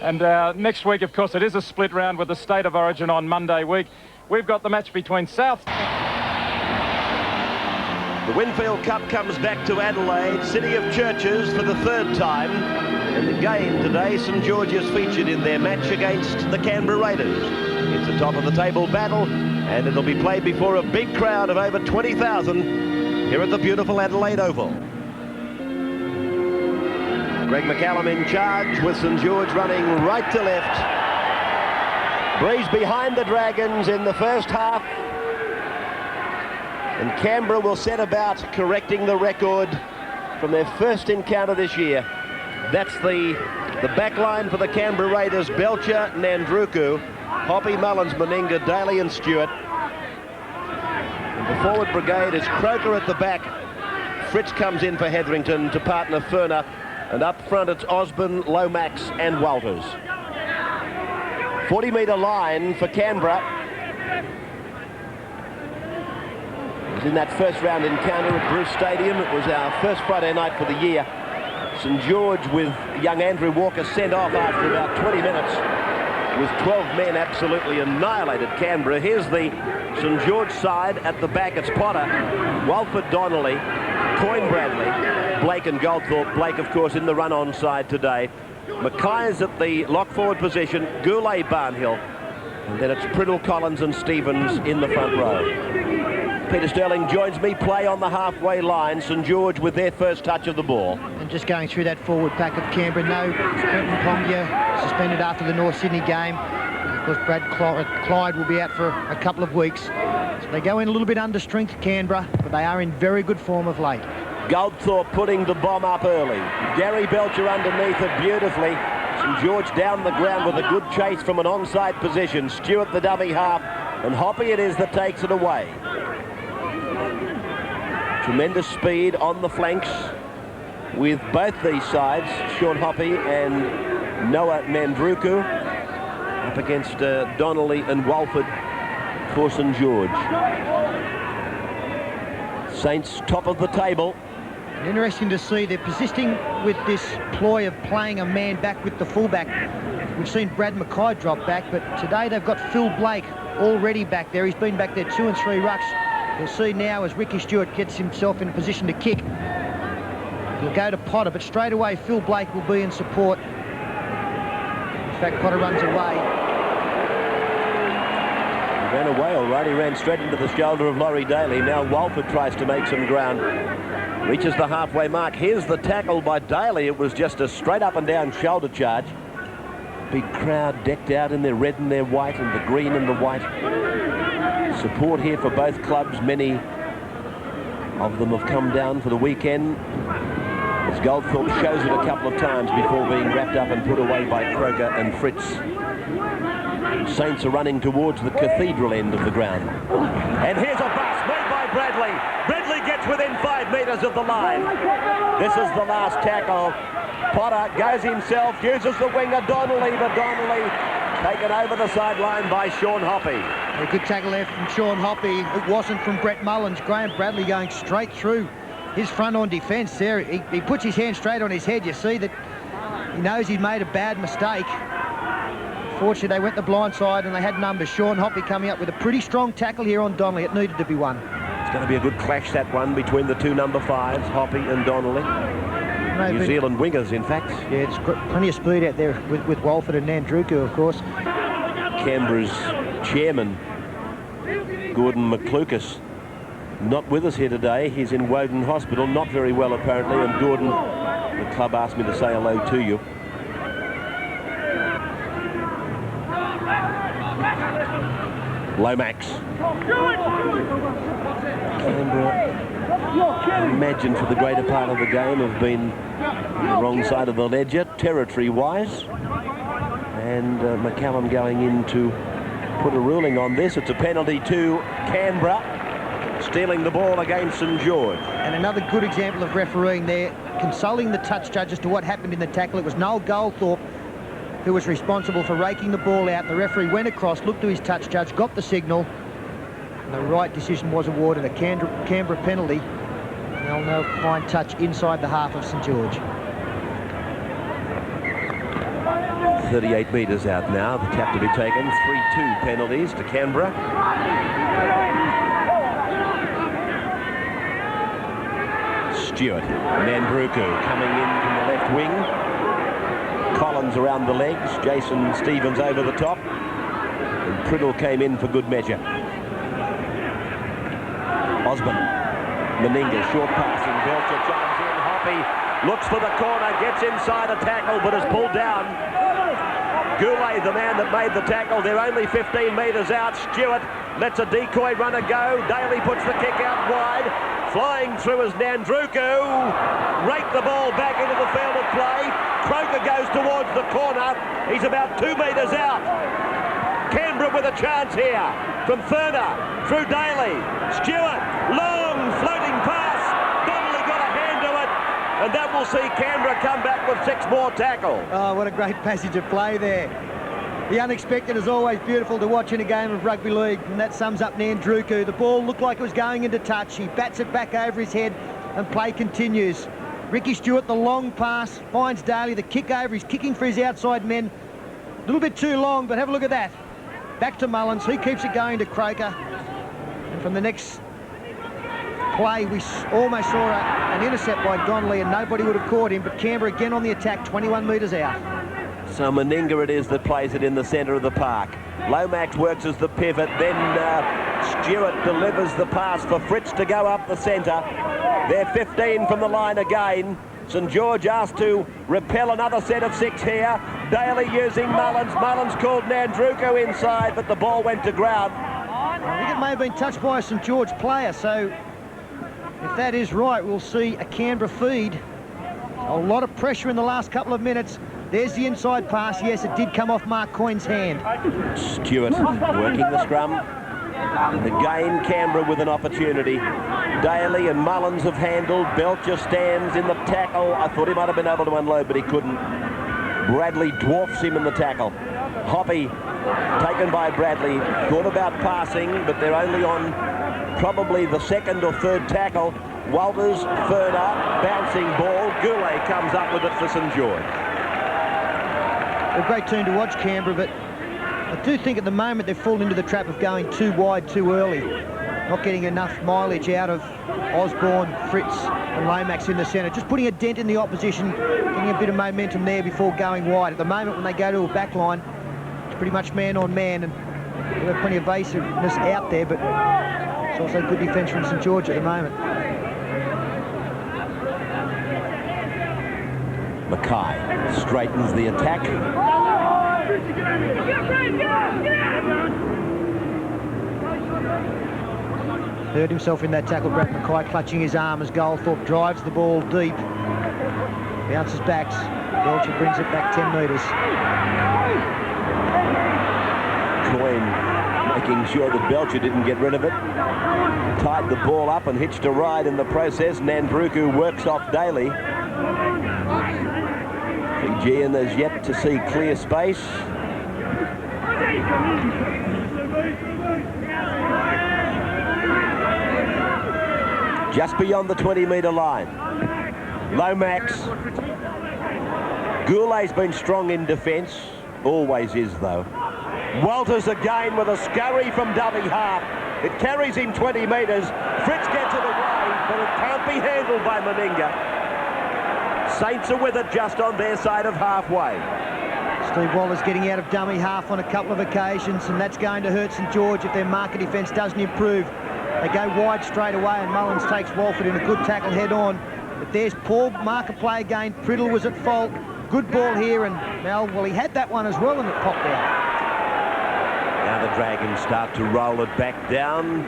And next week, of course, it is a split round with the State of Origin on Monday week. We've got the match between South... The Winfield Cup comes back to Adelaide, City of Churches, for the third time. And again today, St George's featured in their match against the Canberra Raiders. It's a top-of-the-table battle, and it'll be played before a big crowd of over 20,000 here at the beautiful Adelaide Oval. Greg McCallum in charge, with St George running right to left. Breeze behind the Dragons in the first half. And Canberra will set about correcting the record from their first encounter this year. That's the back line for the Canberra Raiders: Belcher, Nandruku, Hoppy, Mullins, Meninga, Daly and Stewart. And the forward brigade is Croker at the back. Fritz comes in for Hetherington to partner Furner. And up front it's Osborne, Lomax and Walters. 40-metre line for Canberra. In that first round encounter at Bruce Stadium, it was our first Friday night for the year. St George, with young Andrew Walker sent off after about 20 minutes, with 12 men, absolutely annihilated Canberra. Here's the St George side. At the back it's Potter, Walford, Donnelly, Coyne, Bradley, Blake and Goldthorpe. Blake, of course, in the run-on side today. Mackay's at the lock-forward position, Goulet, Barnhill, and then it's Priddle, Collins and Stevens in the front row. Peter Sterling joins me. Play on the halfway line. St George with their first touch of the ball. And just going through that forward pack of Canberra. No, Quentin Pongia suspended after the North Sydney game. Of course, Brad Clyde will be out for a couple of weeks. So they go in a little bit under strength, Canberra, but they are in very good form of late. Goldthorpe putting the bomb up early. Gary Belcher underneath it beautifully. St George down the ground with a good chase from an onside position. Stewart the dummy half, and Hoppy it is that takes it away. Tremendous speed on the flanks with both these sides. Sean Hoppy and Noah Nandruku up against Donnelly and Walford for St George. Saints top of the table. And interesting to see they're persisting with this ploy of playing a man back with the fullback. We've seen Brad Mackay drop back, but today they've got Phil Blake already back there. He's been back there 2 and 3 rucks. You'll see now as Ricky Stewart gets himself in a position to kick. He'll go to Potter, but straight away Phil Blake will be in support. In fact, Potter runs away. He ran away all right. He ran straight into the shoulder of Laurie Daly. Now Walford tries to make some ground. Reaches the halfway mark. Here's the tackle by Daly. It was just a straight up and down shoulder charge. Big crowd decked out in their red and their white, and the green and the white. Support here for both clubs. Many of them have come down for the weekend, as Goldthorpe shows it a couple of times before being wrapped up and put away by Croker and Fritz. Saints are running towards the cathedral end of the ground. And here's a bust made by Bradley. Bradley gets within 5 metres of the line. This is the last tackle. Potter goes himself, uses the winger Donnelly, but Donnelly taken over the sideline by Sean Hoppy. A good tackle there from Sean Hoppy. It wasn't from Brett Mullins. Graham Bradley going straight through his front on defence there. He puts his hand straight on his head. You see that he knows he's made a bad mistake. Fortunately, they went the blind side and they had numbers. Sean Hoppy coming up with a pretty strong tackle here on Donnelly. It needed to be one. It's going to be a good clash, that one, between the two number 5s, Hoppy and Donnelly. New Zealand wingers, in fact. Yeah, it's plenty of speed out there with Walford and Nandruku, of course. Canberra's chairman, Gordon McClucas, not with us here today. He's in Woden Hospital, not very well apparently, and Gordon, the club asked me to say hello to you. Lomax. Canberra, I imagine for the greater part of the game, have been on the wrong side of the ledger, territory-wise. And McCallum going in to put a ruling on this. It's a penalty to Canberra, stealing the ball against St George. And another good example of refereeing there, consulting the touch judge as to what happened in the tackle. It was Noel Goldthorpe who was responsible for raking the ball out. The referee went across, looked to his touch judge, got the signal, and the right decision was awarded, a Canberra penalty. And they'll now find touch inside the half of St George. 38 metres out now. The tap to be taken. 3-2 penalties to Canberra. Stewart, Nandruku coming in from the left wing. Collins around the legs. Jason Stevens over the top. And Priddle came in for good measure. Osborne, Meninga, short passing. Belcher chimes in. Hoppy looks for the corner, gets inside a tackle, but is pulled down. Goulet, the man that made the tackle, they're only 15 metres out. Stewart lets a decoy runner go. Daly puts the kick out wide. Flying through is Nandruku. Rake the ball back into the field of play. Croker goes towards the corner. He's about 2 metres out. Canberra with a chance here. From Furner, through Daly. Stewart, long floating pass. Donnelly got a hand to it. And that will see Canberra come back with 6 more tackles. Oh, what a great passage of play there. The unexpected is always beautiful to watch in a game of rugby league, and that sums up Nandruku. The ball looked like it was going into touch. He bats it back over his head, and play continues. Ricky Stewart, the long pass, finds Daly. The kick over, he's kicking for his outside men. A little bit too long, but have a look at that. Back to Mullins, he keeps it going to Croker. And from the next play, we almost saw an intercept by Donnelly, and nobody would have caught him, but Canberra again on the attack, 21 metres out. So Meninga it is that plays it in the centre of the park. Lomax works as the pivot, then Stewart delivers the pass for Fritz to go up the centre. They're 15 from the line again. St George asked to repel another set of 6 here. Daly using Mullins. Mullins called Nandruku inside, but the ball went to ground. I think it may have been touched by a St George player, so if that is right, we'll see a Canberra feed. A lot of pressure in the last couple of minutes. There's the inside pass. Yes, it did come off Mark Coyne's hand. Stewart working the scrum. And again, Canberra with an opportunity. Daly and Mullins have handled. Belcher stands in the tackle. I thought he might have been able to unload, but he couldn't. Bradley dwarfs him in the tackle. Hoppy taken by Bradley. Thought about passing, but they're only on probably the 2nd or 3rd tackle. Walters, Furner, bouncing ball. Goulet comes up with it for St George. A great team to watch, Canberra, but I do think at the moment they've fallen into the trap of going too wide too early. Not getting enough mileage out of Osborne, Fritz and Lomax in the centre. Just putting a dent in the opposition, getting a bit of momentum there before going wide. At the moment, when they go to a back line, it's pretty much man on man, and they've got plenty of evasiveness out there, but it's also good defence from St George at the moment. Mackay straightens the attack. Hurt himself in that tackle, Brad Mackay clutching his arm as Goldthorpe drives the ball deep. Bounces back. Belcher brings it back 10 metres. Coyne making sure that Belcher didn't get rid of it. Tied the ball up and hitched a ride in the process. Nandruku works off Daly. Fijian has yet to see clear space. Just beyond the 20-metre line. Lomax. Goulet's been strong in defence. Always is, though. Walters again with a scurry from dummy half. It carries him 20 metres. Fritz gets it away, but it can't be handled by Meninga. Saints are with it just on their side of halfway. Steve Waller's getting out of dummy half on a couple of occasions, and that's going to hurt St George if their marker defence doesn't improve. They go wide straight away, and Mullins takes Walford in a good tackle head on. But there's poor marker play again. Priddle was at fault. Good ball here, and well, he had that one as well, and it popped out. Now the Dragons start to roll it back down.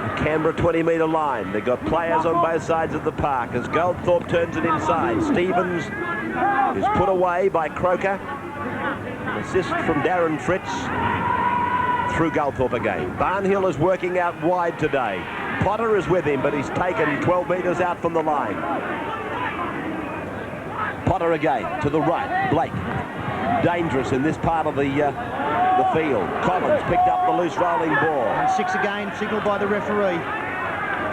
The Canberra 20-metre line. They've got players on both sides of the park as Goldthorpe turns it inside. Stevens is put away by Croker. An assist from Darren Fritz. Through Goldthorpe again. Barnhill is working out wide today. Potter is with him, but he's taken 12 metres out from the line. Potter again, to the right. Blake, dangerous in this part of the field. Collins picked up the loose rolling ball. And 6 again, signalled by the referee.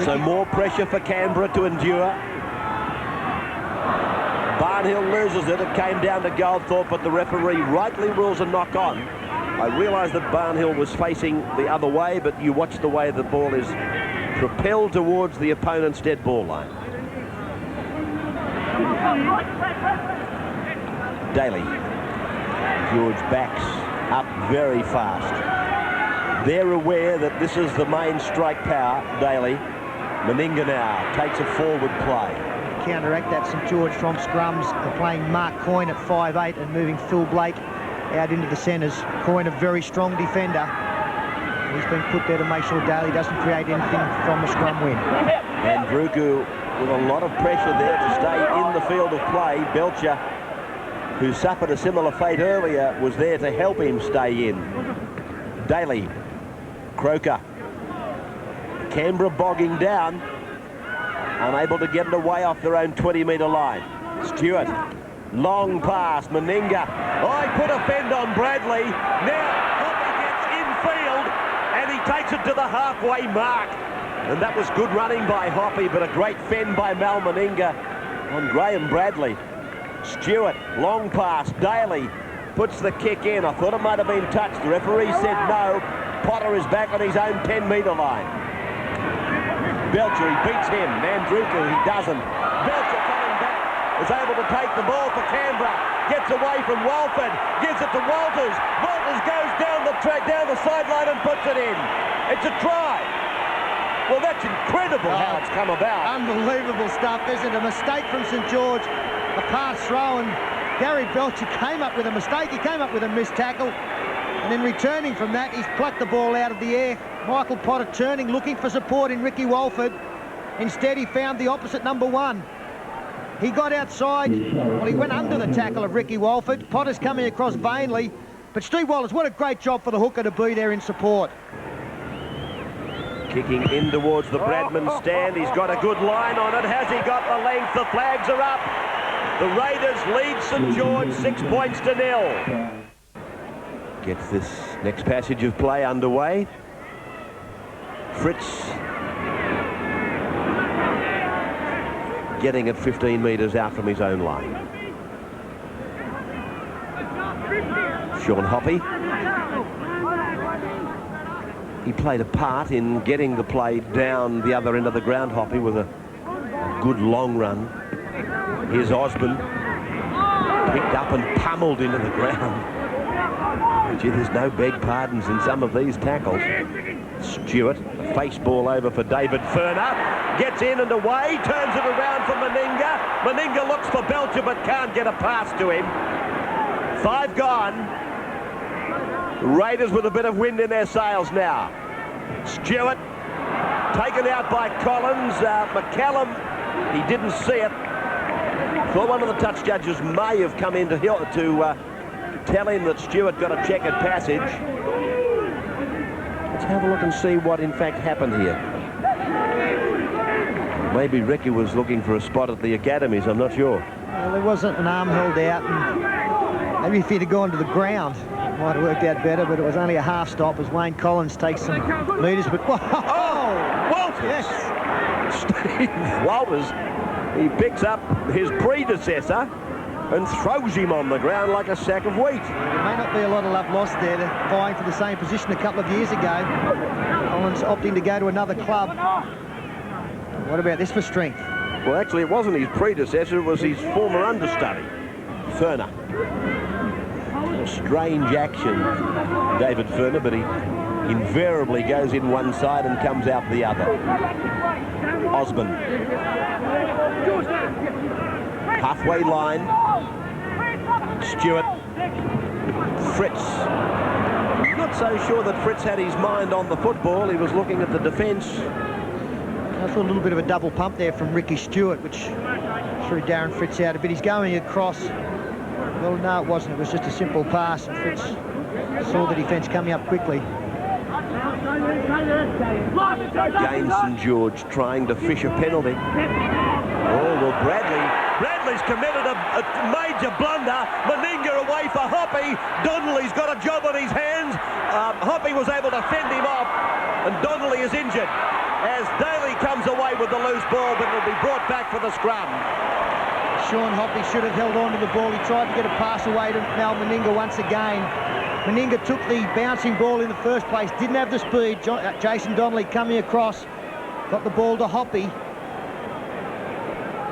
So more pressure for Canberra to endure. Barnhill loses it. It came down to Goldthorpe, but the referee rightly rules a knock on. I realise that Barnhill was facing the other way, but you watch the way the ball is propelled towards the opponent's dead ball line. Daly. George backs up very fast. They're aware that this is the main strike power, Daly. Meninga now takes a forward play. To counteract that, St George from scrums are playing Mark Coyne at 5'8" and moving Phil Blake out into the centres. Coyne, a very strong defender. He's been put there to make sure Daly doesn't create anything from the scrum win. And Druku with a lot of pressure there to stay in the field of play. Belcher, who suffered a similar fate earlier, was there to help him stay in. Daly, Croker, Canberra bogging down, unable to get it away off their own 20-metre line. Stewart, long pass, Meninga. Oh, he put a fend on Bradley. Now Hoppy gets infield and he takes it to the halfway mark. And that was good running by Hoppy, but a great fend by Mal Meninga on Graham Bradley. Stewart, long pass, Daly puts the kick in. I thought it might have been touched. The referee said no. Potter is back on his own 10-metre line. Belcher, he beats him. Mandruka, he doesn't. Belcher coming back, is able to take the ball for Canberra. Gets away from Walford, gives it to Walters. Walters goes down the track, down the sideline and puts it in. It's a try. Well, that's incredible how it's come about. Unbelievable stuff, isn't it? A mistake from St George, a pass throw, and Gary Belcher came up with a mistake. He came up with a missed tackle. And then returning from that, he's plucked the ball out of the air. Michael Potter turning, looking for support in Ricky Walford. Instead, he found the opposite number one. He got outside. Well, he went under the tackle of Ricky Walford. Potter's coming across vainly. But Steve Wallace, what a great job for the hooker to be there in support. Kicking in towards the Bradman stand. He's got a good line on it. Has he got the length? The flags are up. The Raiders lead St George 6 points to 0. Gets this next passage of play underway. Fritz getting it 15 metres out from his own line. Sean Hoppy. He played a part in getting the play down the other end of the ground, Hoppy, with a good long run. Here's Osborne. Picked up and pummeled into the ground. Gee, there's no beg pardons in some of these tackles. Stewart, a face ball over for David Furner. Gets in and away, turns it around for Meninga. Meninga looks for Belcher but can't get a pass to him. 5 gone. Raiders with a bit of wind in their sails now. Stewart, taken out by Collins. McCallum, he didn't see it. Thought one of the touch judges may have come in to tell him that Stewart got a checkered passage. Let's have a look and see what in fact happened here. Maybe Ricky was looking for a spot at the academies, I'm not sure. Well, there wasn't an arm held out, and maybe if he'd have gone to the ground, it might have worked out better, but it was only a half stop as Wayne Collins takes some metres, but oh, Walters! Yes. Steve Walters, he picks up his predecessor and throws him on the ground like a sack of wheat. There may not be a lot of love lost there to vying for the same position a couple of years ago. Collins opting to go to another club. What about this for strength? Well, actually, it wasn't his predecessor, it was his former understudy, Furner. A strange action, David Furner, but he invariably goes in one side and comes out the other. Osborne. Halfway line. Stewart. Fritz. Not so sure that Fritz had his mind on the football. He was looking at the defence. I saw a little bit of a double pump there from Ricky Stewart, which threw Darren Fritz out a bit. He's going across. Well, no, it wasn't. It was just a simple pass, and Fritz saw the defence coming up quickly. Again, St George trying to fish a penalty. Oh, well, Bradley's committed a major blunder. Meninga away for Hoppy. Donnelly's got a job on his hands. Hoppy was able to fend him off, and Donnelly is injured as Daly comes away with the loose ball, but it'll be brought back for the scrum. Sean Hoppy should have held on to the ball. He tried to get a pass away to Mal Meninga once again. Meninga took the bouncing ball in the first place, didn't have the speed. Jason Donnelly coming across, got the ball to Hoppy.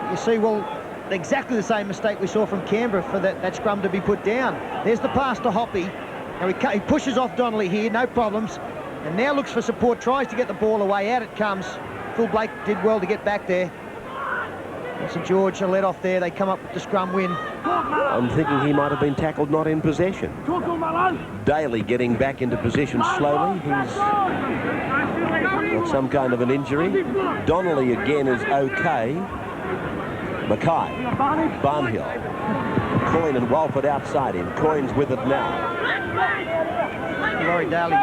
You see, well, exactly the same mistake we saw from Canberra for that scrum to be put down. There's the pass to Hoppy. Now he pushes off Donnelly here, no problems. And now looks for support, tries to get the ball away. Out it comes. Phil Blake did well to get back there. And St George are let off there. They come up with the scrum win. I'm thinking he might have been tackled not in possession. Daly getting back into position slowly. He's got some kind of an injury. Donnelly again is okay. Mackay, Barnhill, Coyne and Walford outside him. Coyne's with it now. Laurie Daly,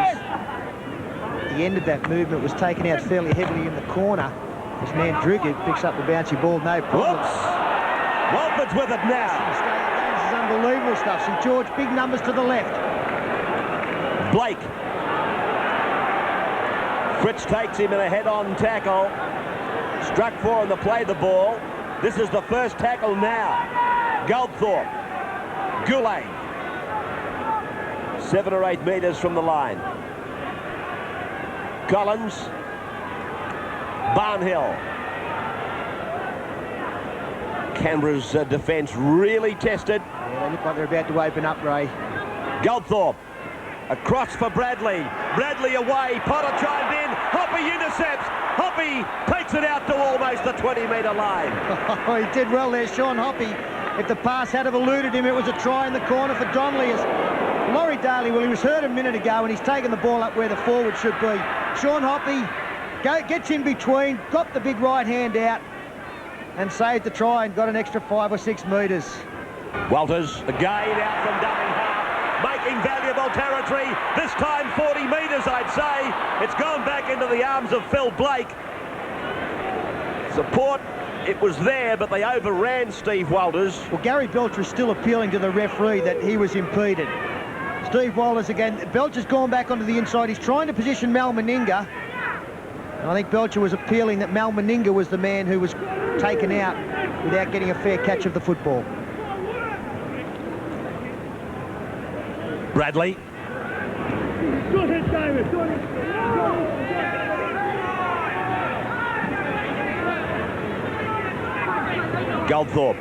the end of that movement was taken out fairly heavily in the corner. This man Druggett picks up the bouncy ball, no problem. Whoops! Walford's with it now. This is unbelievable stuff. St George, big numbers to the left. Blake. Fritz takes him in a head-on tackle. Struck for on the play the ball. This is the first tackle now. Goldthorpe. Goulet. 7 or 8 metres from the line. Collins. Barnhill. Canberra's defence really tested. Yeah, they look like they're about to open up, Ray. Goldthorpe. Across for Bradley. Bradley away. Potter chimed in. Hoppy intercepts. Hoppy takes it out to almost the 20-metre line. Oh, he did well there, Sean Hoppy. If the pass had have eluded him, it was a try in the corner for Donnelly. As Laurie Daly, well, he was hurt a minute ago and he's taken the ball up where the forward should be. Sean Hoppy gets in between, got the big right hand out and saved the try and got an extra 5 or 6 metres. Walters again out from dummy half, making valuable territory. This time 40 metres, I'd say. It's gone back into the arms of Phil Blake. Support, it was there, but they overran Steve Walters. Well, Gary Belcher is still appealing to the referee that he was impeded. Steve Walters again. Belcher's gone back onto the inside. He's trying to position Mal Meninga. And I think Belcher was appealing that Mal Meninga was the man who was taken out without getting a fair catch of the football. Bradley. Good hit, David. Good hit. Goldthorpe.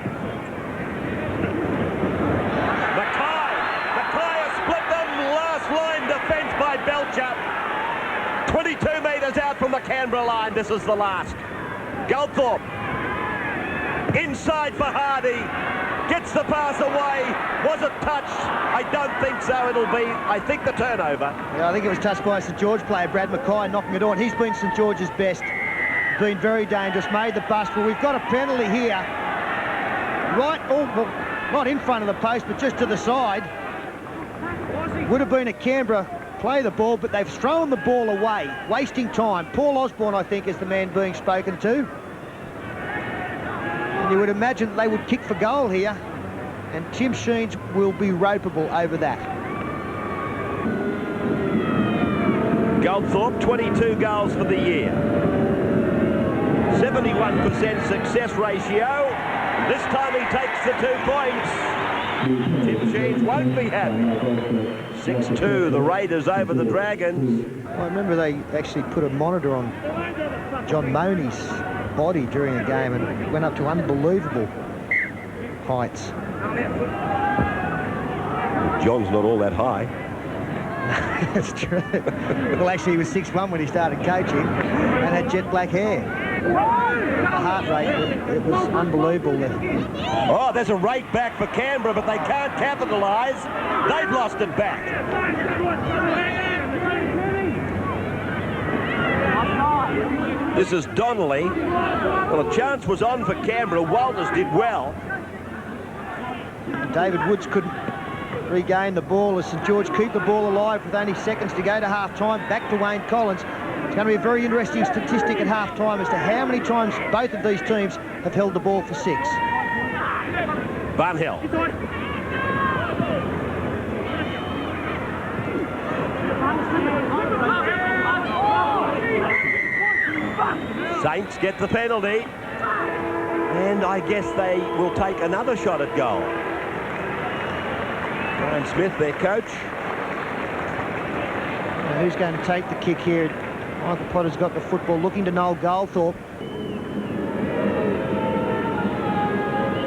Mackay has split them. Last line defence by Belcher. 22 metres out from the Canberra line. This is the last. Goldthorpe. Inside for Hardy. Gets the pass away. Was it touched? I don't think so. It'll be, I think, the turnover. Yeah, I think it was touched by a St George player, Brad Mackay, knocking it on. He's been St George's best. Been very dangerous. Made the bust. Well, we've got a penalty here. Right, well, not in front of the post, but just to the side. Would have been a Canberra play the ball, but they've thrown the ball away, wasting time. Paul Osborne, I think, is the man being spoken to. And you would imagine they would kick for goal here, and Tim Sheens will be ropeable over that. Goldthorpe, 22 goals for the year. 71% success ratio. This time he takes the 2 points. Tim Sheens won't be happy. 6-2, the Raiders over the Dragons. I remember they actually put a monitor on John Money's body during a game and it went up to unbelievable heights. John's not all that high. That's true. Well, actually, he was 6'1" when he started coaching and had jet black hair. The heart rate, it was unbelievable. Oh, there's a rate back for Canberra, but they can't capitalise. They've lost it back. This is Donnelly. Well, a chance was on for Canberra. Walters did well. David Woods couldn't regain the ball as St George keep the ball alive with only seconds to go to half-time. Back to Wayne Collins. It's going to be a very interesting statistic at half-time as to how many times both of these teams have held the ball for 6. Barnhill. Saints get the penalty. And I guess they will take another shot at goal. Brian Smith, their coach. Now, who's going to take the kick here? Michael Potter's got the football, looking to Noel Goldthorpe.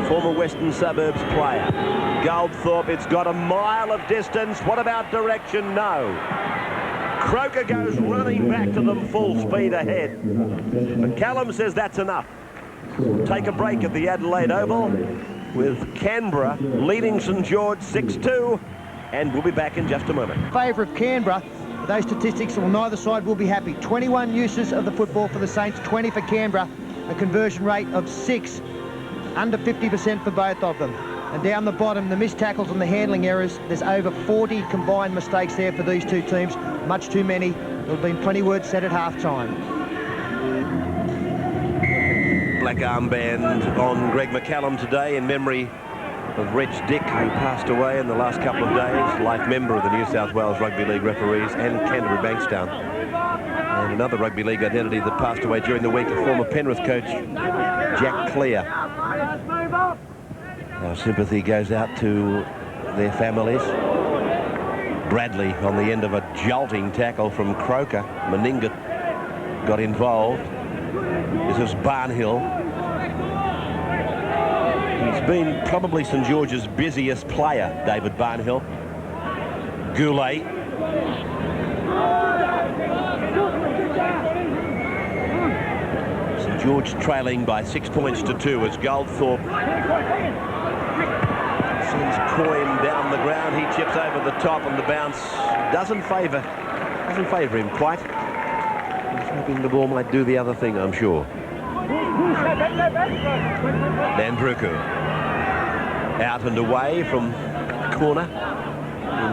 Former Western Suburbs player. Goldthorpe, it's got a mile of distance. What about direction? No. Croker goes running back to them full speed ahead. But Callum says that's enough. Take a break at the Adelaide Oval with Canberra leading St George 6-2, and we'll be back in just a moment. Favour of Canberra. Those statistics, well, neither side will be happy. 21 uses of the football for the Saints, 20 for Canberra, a conversion rate of 6, under 50% for both of them. And down the bottom, the missed tackles and the handling errors, there's over 40 combined mistakes there for these two teams. Much too many. There have been plenty words said at half-time. Black armband on Greg McCallum today in memory of Rich Dick, who passed away in the last couple of days, life member of the New South Wales Rugby League referees and Canterbury Bankstown. And another Rugby League identity that passed away during the week, the former Penrith coach, Jack Clear. Our sympathy goes out to their families. Bradley on the end of a jolting tackle from Croker. Meninga got involved. This is Barnhill. He's been probably St George's busiest player, David Barnhill. Goulet. St George trailing by 6 points to 2 as Goldthorpe sends Coyne down the ground. He chips over the top, and the bounce doesn't favour him quite. He's hoping the ball might do the other thing, I'm sure. Landruku out and away from corner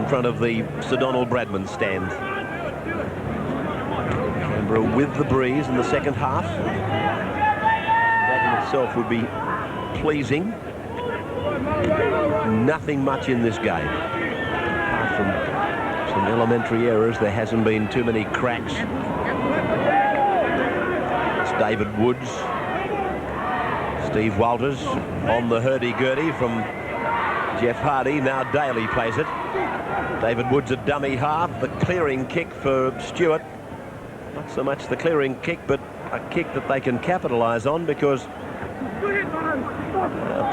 in front of the Sir Donald Bradman stand. Canberra with the breeze in the second half. That in itself would be pleasing. Nothing much in this game. Apart from some elementary errors, there hasn't been too many cracks. It's David Woods. Steve Walters on the hurdy-gurdy from Jeff Hardy. Now Daly plays it. David Woods a dummy half. The clearing kick for Stewart. Not so much the clearing kick, but a kick that they can capitalise on, because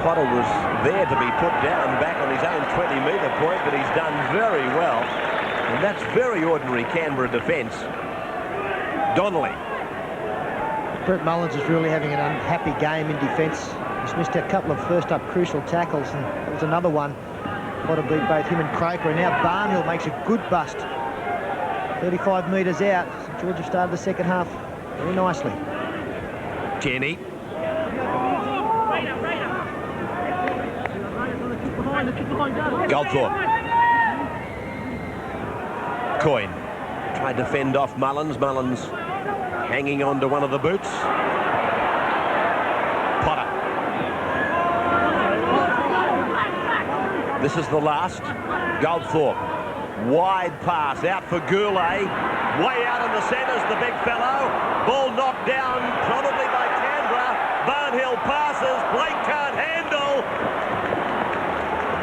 Potter was there to be put down back on his own 20-metre point, but he's done very well. And that's very ordinary Canberra defence. Donnelly. Brett Mullins is really having an unhappy game in defence. He's missed a couple of first-up crucial tackles, and there was another one. Potter beat both him and Croker, and now Barnhill makes a good bust. 35 metres out. St George have started the second half very nicely. Kenny. Goldthorpe. Coyne tried to fend off Mullins. Mullins hanging on to one of the boots. Potter. This is the last. Goldthorpe. Wide pass out for Goulet. Way out in the centres, the big fellow. Ball knocked down probably by Canberra. Barnhill passes. Blake can't handle.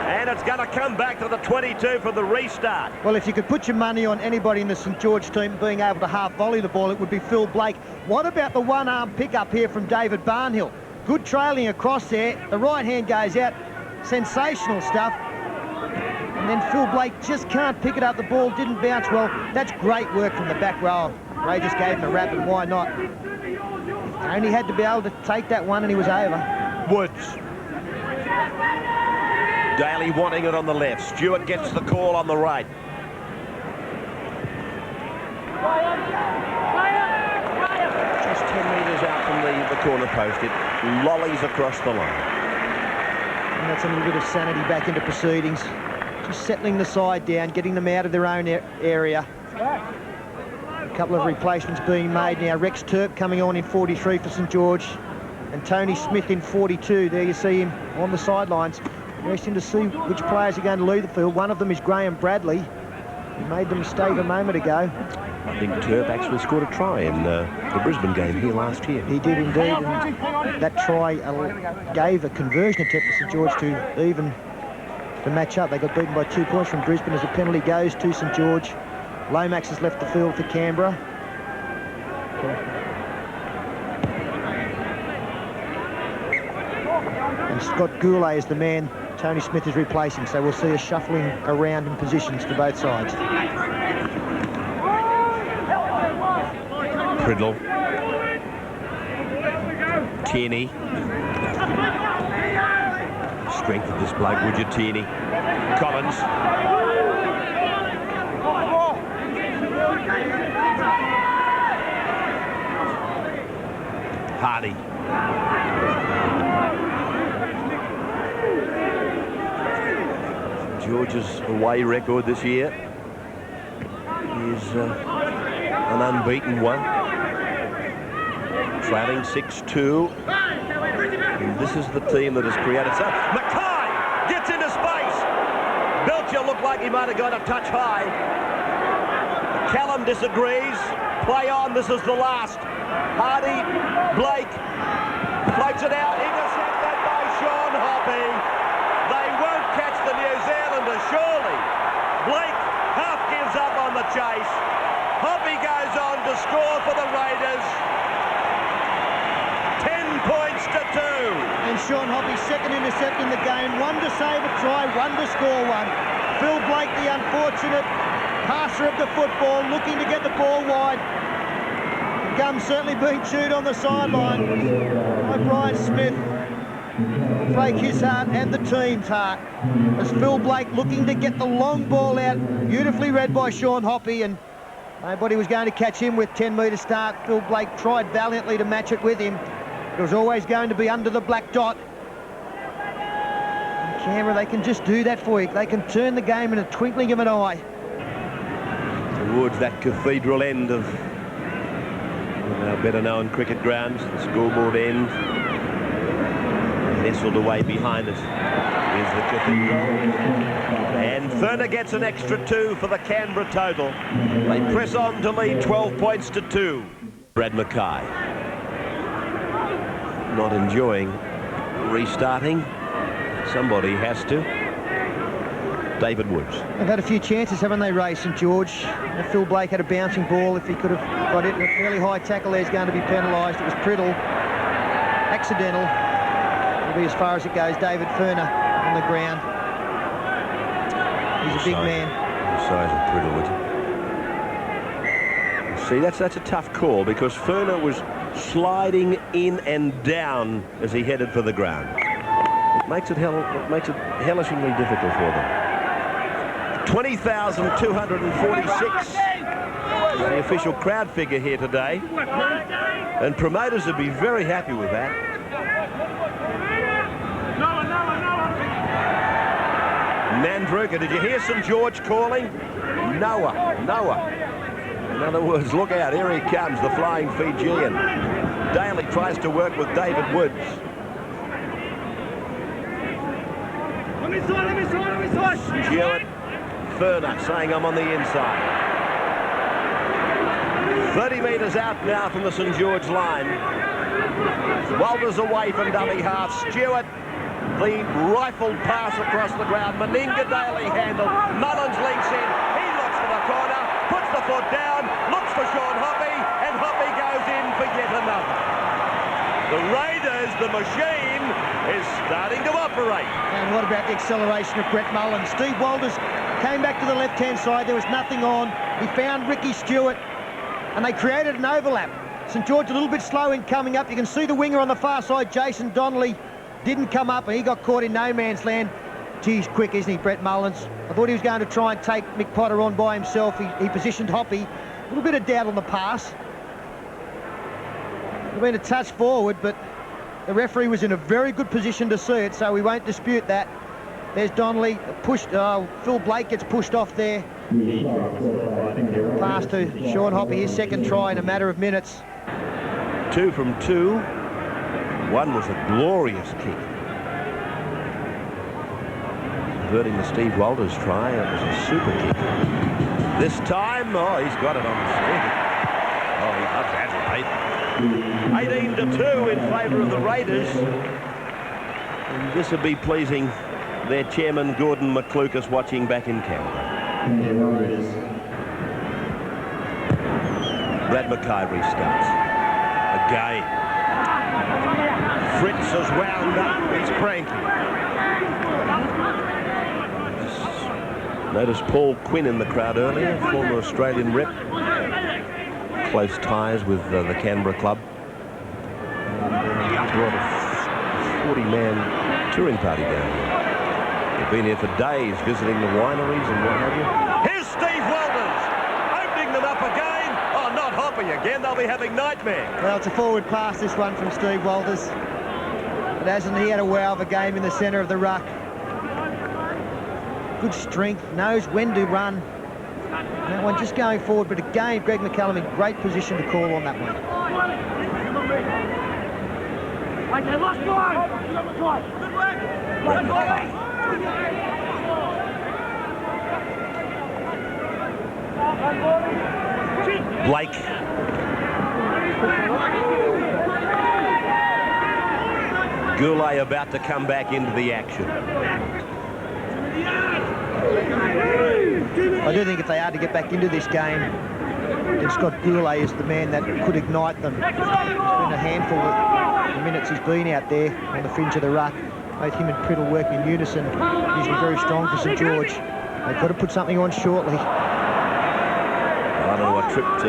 And it's going to come back to the 22 for the restart. Well, if you could put your money on anybody in the St George team being able to half volley the ball, it would be Phil Blake. What about the one-arm pickup here from David Barnhill? Good trailing across there. The right hand goes out. Sensational stuff. And then Phil Blake just can't pick it up. The ball didn't bounce well. That's great work from the back row. Ray just gave him a rap, and why not? Only had to be able to take that one, and he was over. Woods. Daly wanting it on the left. Stewart gets the call on the right. Just 10 metres out from the corner post. It lollies across the line. And that's a little bit of sanity back into proceedings. Just settling the side down, getting them out of their own area. A couple of replacements being made now. Rex Turp coming on in 43 for St George, and Tony Smith in 42. There you see him on the sidelines. Interesting to see which players are going to leave the field. One of them is Graham Bradley. He made the mistake a moment ago. I think Turp actually scored a try in the Brisbane game here last year. He did indeed, and that try gave a conversion attempt for St George to even to match up. They got beaten by 2 points from Brisbane as a penalty goes to St George. Lomax has left the field for Canberra. And Scott Goulet is the man Tony Smith is replacing, so we'll see a shuffling around in positions to both sides. Priddle. Tierney. Strength of this bloke, would you, Tierney? Collins. Hardy. George's away record this year is an unbeaten one. Trailing 6-2. And this is the team that has created so. Mackay gets into space. Belcher looked like he might have gone a touch high. Callum disagrees. Play on, this is the last. Hardy, Blake, floats it out, intercepted by Sean Hoppy. They won't catch the New Zealander, surely. Blake half gives up on the chase. Hoppy goes on to score for the Raiders. 10 points to 2. And Sean Hoppy's second intercept in the game. One to save a try, one to score one. Phil Blake, the unfortunate passer of the football, looking to get the ball wide. The gum certainly being chewed on the sideline by Brian Smith. Break his heart and the team's heart as Phil Blake looking to get the long ball out. Beautifully read by Sean Hoppy, and nobody was going to catch him with 10-metre start. Phil Blake tried valiantly to match it with him. It was always going to be under the black dot. In Canberra, they can just do that for you. They can turn the game in a twinkling of an eye. Towards that cathedral end of our better-known cricket grounds, the scoreboard end. Nestled away behind us is the cathedral. And Furner gets an extra 2 for the Canberra total. They press on to lead 12 points to 2. Brad Mackay. Not enjoying restarting. Somebody has to. David Woods. They've had a few chances, haven't they, Ray, St George? Phil Blake had a bouncing ball. If he could have got it, a fairly high tackle there's going to be penalised. It was Priddle. Accidental. It'll be as far as it goes. David Furner on the ground. He's a big man. The size of Priddle. See, that's a tough call because Furner was sliding in and down as he headed for the ground. It makes it hellishly difficult for them. 20,246 is the official crowd figure here today, and promoters would be very happy with that. Mandruka, did you hear St George calling? Noah. In other words, look out, here he comes, the flying Fijian. Daly tries to work with David Woods. Stewart, Furner saying I'm on the inside. 30 metres out now from the St George line. Walters away from dummy half. Stewart, the rifled pass across the ground. Meninga Daly handled. Mullins links in. He looks for the corner, puts the foot down, looks for Sean Hoppy, and Hoppy goes in for yet another. The Raiders, the machine, is starting to operate. And what about the acceleration of Brett Mullins? Steve Walters came back to the left-hand side. There was nothing on. He found Ricky Stewart, and they created an overlap. St George a little bit slow in coming up. You can see the winger on the far side, Jason Donnelly, didn't come up, and he got caught in no man's land. Geez, quick, isn't he, Brett Mullins? I thought he was going to try and take Mick Potter on by himself. He positioned Hoppy. A little bit of doubt on the pass. It been a touch forward, but the referee was in a very good position to see it, so we won't dispute that. There's Donnelly pushed. Phil Blake gets pushed off there. Pass to Sean Hoppy, his second try in a matter of minutes. 2 from 2. One was a glorious kick. Converting the Steve Walters try, it was a super kick. This time, oh, he's got it on the stick. Oh, he loves that, mate. 18-2 in favour of the Raiders. And this would be pleasing their chairman, Gordon McClucas, watching back in Canberra. Brad Mackay restarts. Again. Fritz has wound up. He's cranky. Notice Paul Quinn in the crowd earlier, former Australian rep. Close ties with the Canberra club. Brought a 40-man touring party down here. They've been here for days visiting the wineries and what have you. Here's Steve Walters opening them up again. Oh, not Hoppy again. They'll be having nightmare. Well, it's a forward pass, this one from Steve Walters. But hasn't he had a wow of a game in the centre of the ruck? Good strength, knows when to run. That one just going forward, but again, Greg McCallum in great position to call on that one. Okay, last one. Blake. Goulet about to come back into the action. I do think if they are to get back into this game, then Scott Goulet is the man that could ignite them. It's been a handful of the minutes he's been out there on the fringe of the ruck. Both him and Priddle working in unison, usually very strong for St George. They've got to put something on shortly. I don't know what tripped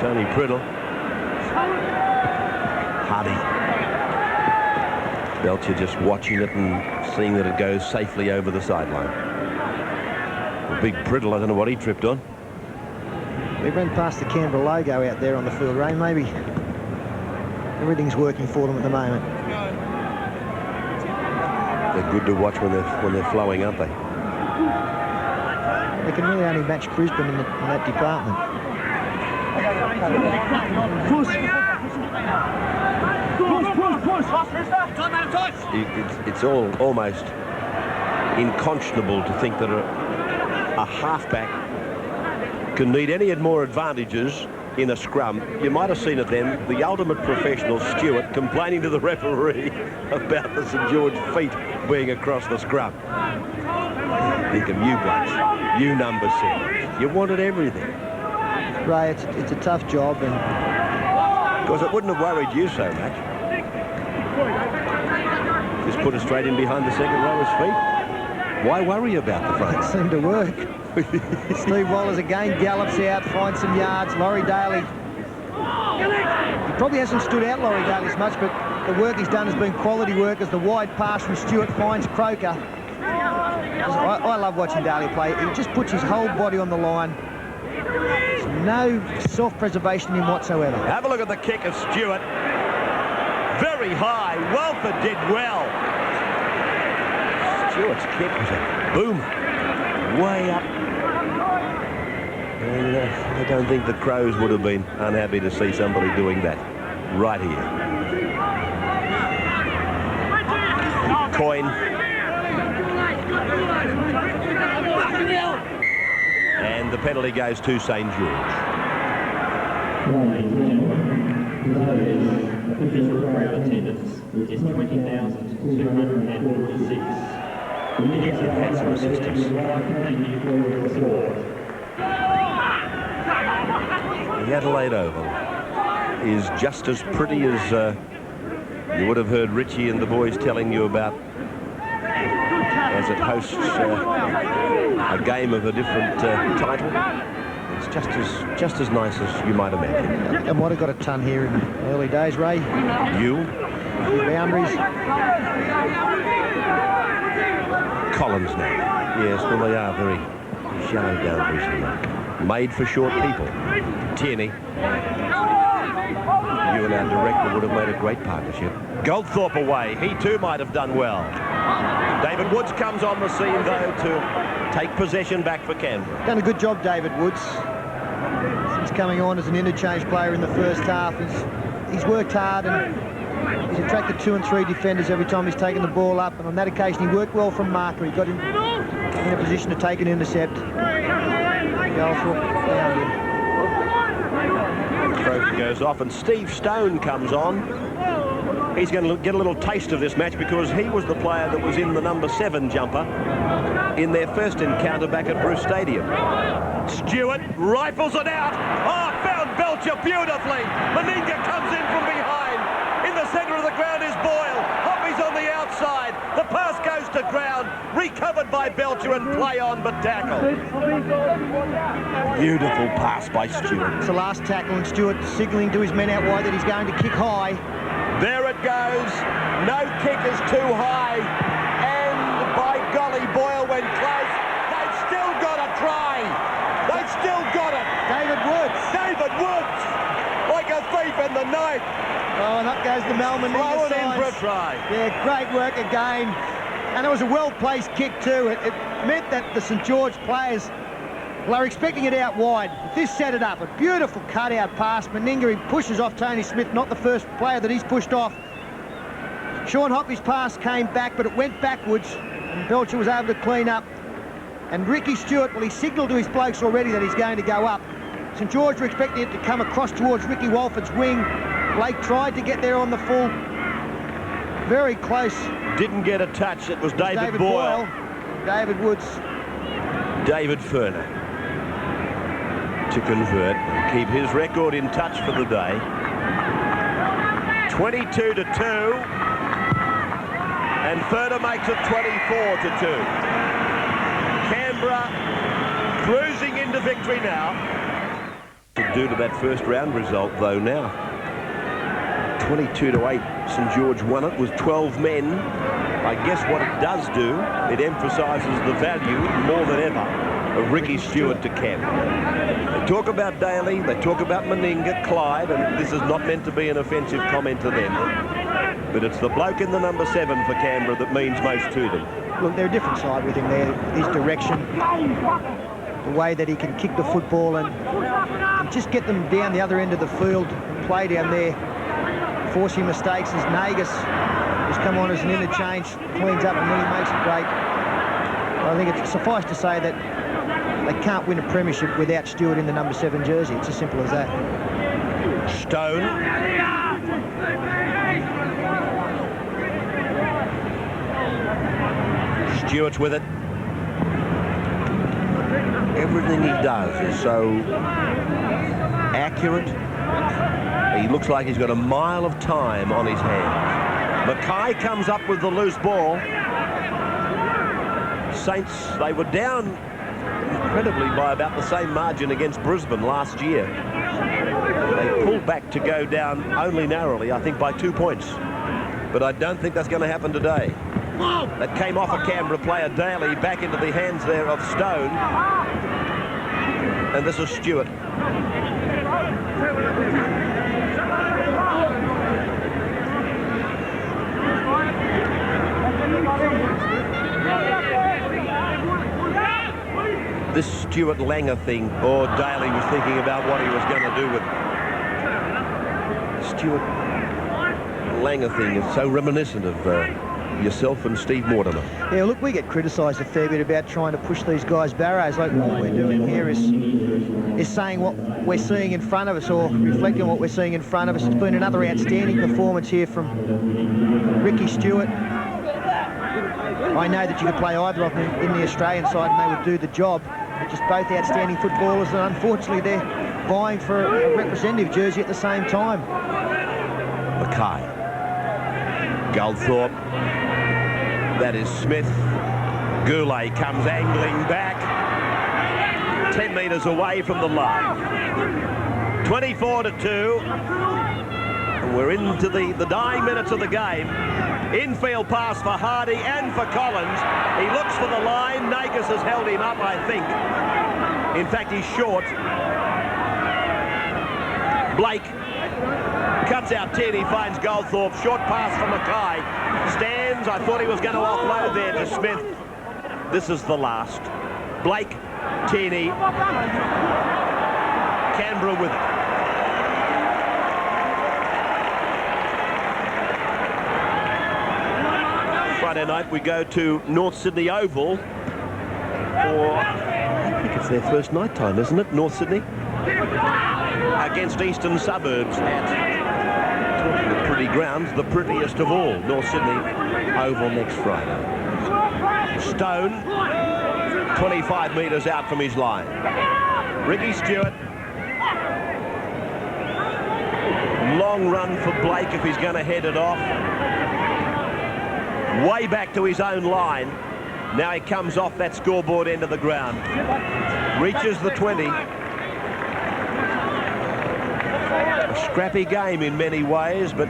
Tony Priddle. Hardy. Belcher just watching it and seeing that it goes safely over the sideline. The big Priddle, I don't know what he tripped on. They ran past the Canberra logo out there on the field, Ray. Maybe everything's working for them at the moment. They're good to watch when they're flowing, aren't they? They can really only match Brisbane in that department. It's almost unconscionable to think that a halfback can need any more advantages in a scrum. You might have seen it then, the ultimate professional, Stewart, complaining to the referee about the St George feet being across the scrum. Think of you blokes, you number 7. You wanted everything. Ray, it's a tough job, and because it wouldn't have worried you so much. Just put it straight in behind the second rower's feet. Why worry about the front? it seemed to work. Steve Wallace again gallops out, finds some yards. Laurie Daly. He probably hasn't stood out Laurie Daly as much, but the work he's done has been quality work as the wide pass from Stewart finds Croker. I love watching Daly play. He just puts his whole body on the line. There's no self-preservation in him whatsoever. Have a look at the kick of Stewart. Very high. Walford did well. Stewart's kick was a boom. Way up. And I don't think the Crows would have been unhappy to see somebody doing that right here. Coin. And the penalty goes to St George. Official crowd attendance is 20,246. Had some assistance. Thank you for your support. The Adelaide Oval is just as pretty as you would have heard Richie and the boys telling you about, as it hosts a game of a different title. It's just as nice as you might imagine. And what have got a ton here in the early days, Ray? You? Boundaries. Collins now. Yes, well, they are very shallow boundaries. Made for short people. Tierney. You and our director would have made a great partnership. Goldthorpe away. He too might have done well. David Woods comes on the scene, though, to take possession back for Canberra. Done a good job, David Woods. Since coming on as an interchange player in the first half, he's worked hard and he's attracted 2 and 3 defenders every time he's taken the ball up. And on that occasion, he worked well from marker. He got him in a position to take an intercept. Goldthorpe found him. Stroke goes off and Steve Stone comes on. He's going to get a little taste of this match because he was the player that was in the number 7 jumper in their first encounter back at Bruce Stadium. Stewart rifles it out. Oh, found Belcher beautifully. Meninga comes in from behind. In the centre of the ground is Boyle. Hoppy's on the outside. The pass goes to ground. Recovered by Belcher and play on but tackle. Beautiful pass by Stewart. It's the last tackle and Stewart signalling to his men out wide that he's going to kick high. There it goes. No kick is too high. And by golly, Boyle went close. They've still got a try. They've still got it. David Woods. David Woods. Like a thief in the night. Oh, and up goes the Melbourne Throw it in for a try. Yeah, great work again. And it was a well-placed kick too. It meant that the St George players were expecting it out wide. This set it up. A beautiful cut-out pass. Meninga, he pushes off Tony Smith, not the first player that he's pushed off. Sean Hoppy's pass came back, but it went backwards, and Belcher was able to clean up. And Ricky Stewart, well, he signalled to his blokes already that he's going to go up. St George were expecting it to come across towards Ricky Walford's wing. Blake tried to get there on the full. Very close. Didn't get a touch. It was David Boyle. David Woods. David Furner to convert and keep his record in touch for the day. 22-2. And Furner makes it 24-2. Canberra cruising into victory now. Due to that first round result though now. 22-8, St George won it with 12 men. I guess what it does do, it emphasises the value more than ever of Ricky Stewart to Canberra. They talk about Daly, they talk about Meninga, Clyde, and this is not meant to be an offensive comment to them. But it's the bloke in the number 7 for Canberra that means most to them. Look, they're a different side with him there. His direction, the way that he can kick the football and just get them down the other end of the field and play down there, forcing mistakes as Nagus has come on as an interchange, cleans up and nearly makes it great. I think it's suffice to say that they can't win a premiership without Stewart in the number 7 jersey. It's as simple as that. Stone. Stewart's with it. Everything he does is so accurate. He looks like he's got a mile of time on his hands. Mackay comes up with the loose ball. Saints, they were down incredibly by about the same margin against Brisbane last year. They pulled back to go down only narrowly, I think by 2 points. But I don't think that's going to happen today. That came off a Canberra player, Daly, back into the hands there of Stone. And this is Stewart. This Stewart Langer thing, or Daly was thinking about what he was going to do with Stewart Langer thing. Is so reminiscent of yourself and Steve Mortimer. Yeah, look, we get criticised a fair bit about trying to push these guys' barrows. Like what we're doing here is saying what we're seeing in front of us, or reflecting on what we're seeing in front of us. It's been another outstanding performance here from Ricky Stewart. I know that you could play either of them in the Australian side and they would do the job. They're just both outstanding footballers, and unfortunately they're vying for a representative jersey at the same time. Mackay. Goldthorpe. That is Smith. Goulet comes angling back. 10 metres away from the line. 24-2. And we're into the dying minutes of the game. Infield pass for Hardy and for Collins. He looks for the line. Nagus has held him up, I think. In fact, he's short. Blake cuts out 10. He finds Goldthorpe. Short pass for Mackay. Stands. I thought he was going to offload there to Smith. This is the last. Blake, Tierney. Canberra with it. Friday night we go to North Sydney Oval for, I think It's their first night time, isn't it? North Sydney against Eastern Suburbs at, talking of pretty grounds, the prettiest of all, North Sydney Oval next Friday. Stone, 25 metres out from his line. Ricky Stewart. Long run for Blake if he's going to head it off. Way back to his own line. Now he comes off that scoreboard end of the ground. Reaches the 20. A scrappy game in many ways, but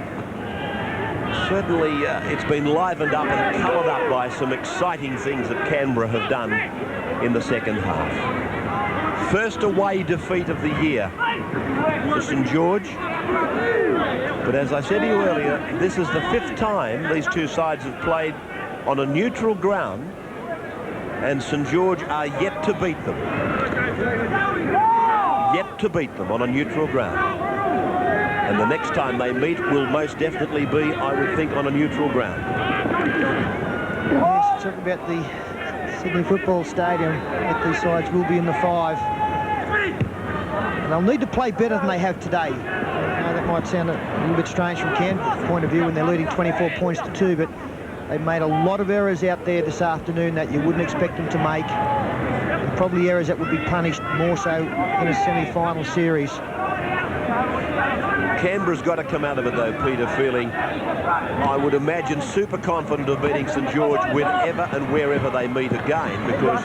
certainly it's been livened up and coloured up by some exciting things that Canberra have done in the second half. First away defeat of the year for St George. But as I said to you earlier, this is the 5th time these two sides have played on a neutral ground, and St George are yet to beat them. Yet to beat them on a neutral ground. And the next time they meet will most definitely be, I would think, on a neutral ground. Yes, talking about the Sydney Football Stadium, that these sides will be in the 5. And they'll need to play better than they have today. That might sound a little bit strange from Canberra's point of view when they're leading 24 points to 2, but they've made a lot of errors out there this afternoon that you wouldn't expect them to make, and probably errors that would be punished more so in a semi-final series. Canberra's got to come out of it though, Peter, feeling, I would imagine, super confident of beating St George whenever and wherever they meet again, because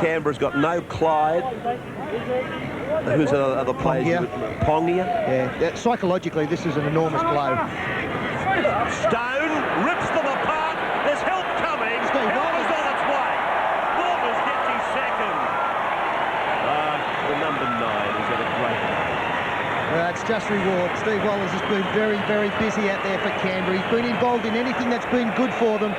Canberra's got no Clyde. Who's the other players? Pongia. Yeah, psychologically, this is an enormous blow. Stone rips them apart. There's help coming. Walters on its way. Walters gets his second. The number 9 is at a great game. It's just reward. Steve Walters has been very, very busy out there for Canberra. He's been involved in anything that's been good for them.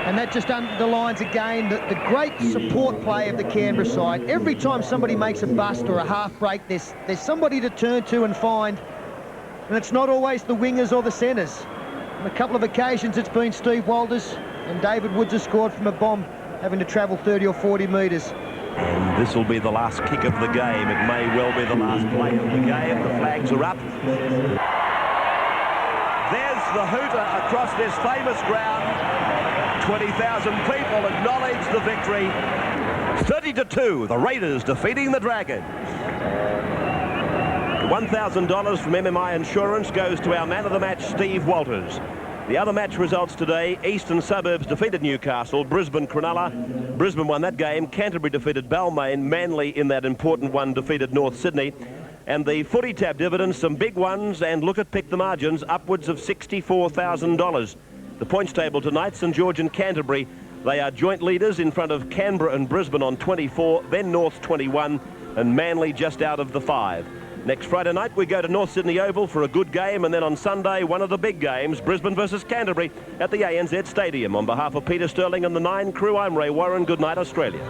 And that just underlines again the great support play of the Canberra side. Every time somebody makes a bust or a half break, there's somebody to turn to and find. And it's not always the wingers or the centres. On a couple of occasions, it's been Steve Walters, and David Woods has scored from a bomb, having to travel 30 or 40 metres. And this will be the last kick of the game. It may well be the last play of the game. The flags are up. There's the hooter across this famous ground. 20,000 people acknowledge the victory. 30-2, the Raiders defeating the Dragons. $1,000 from MMI Insurance goes to our man of the match, Steve Walters. The other match results today: Eastern Suburbs defeated Newcastle, Brisbane Cronulla. Brisbane won that game. Canterbury defeated Balmain. Manly, in that important one, defeated North Sydney. And the footy tab dividends, some big ones, and look at pick the margins, upwards of $64,000. The points table tonight, St George and Canterbury, they are joint leaders in front of Canberra and Brisbane on 24, then North 21, and Manly just out of the 5. Next Friday night we go to North Sydney Oval for a good game, and then on Sunday one of the big games, Brisbane versus Canterbury at the ANZ Stadium. On behalf of Peter Sterling and the 9 crew, I'm Ray Warren. Good night, Australia.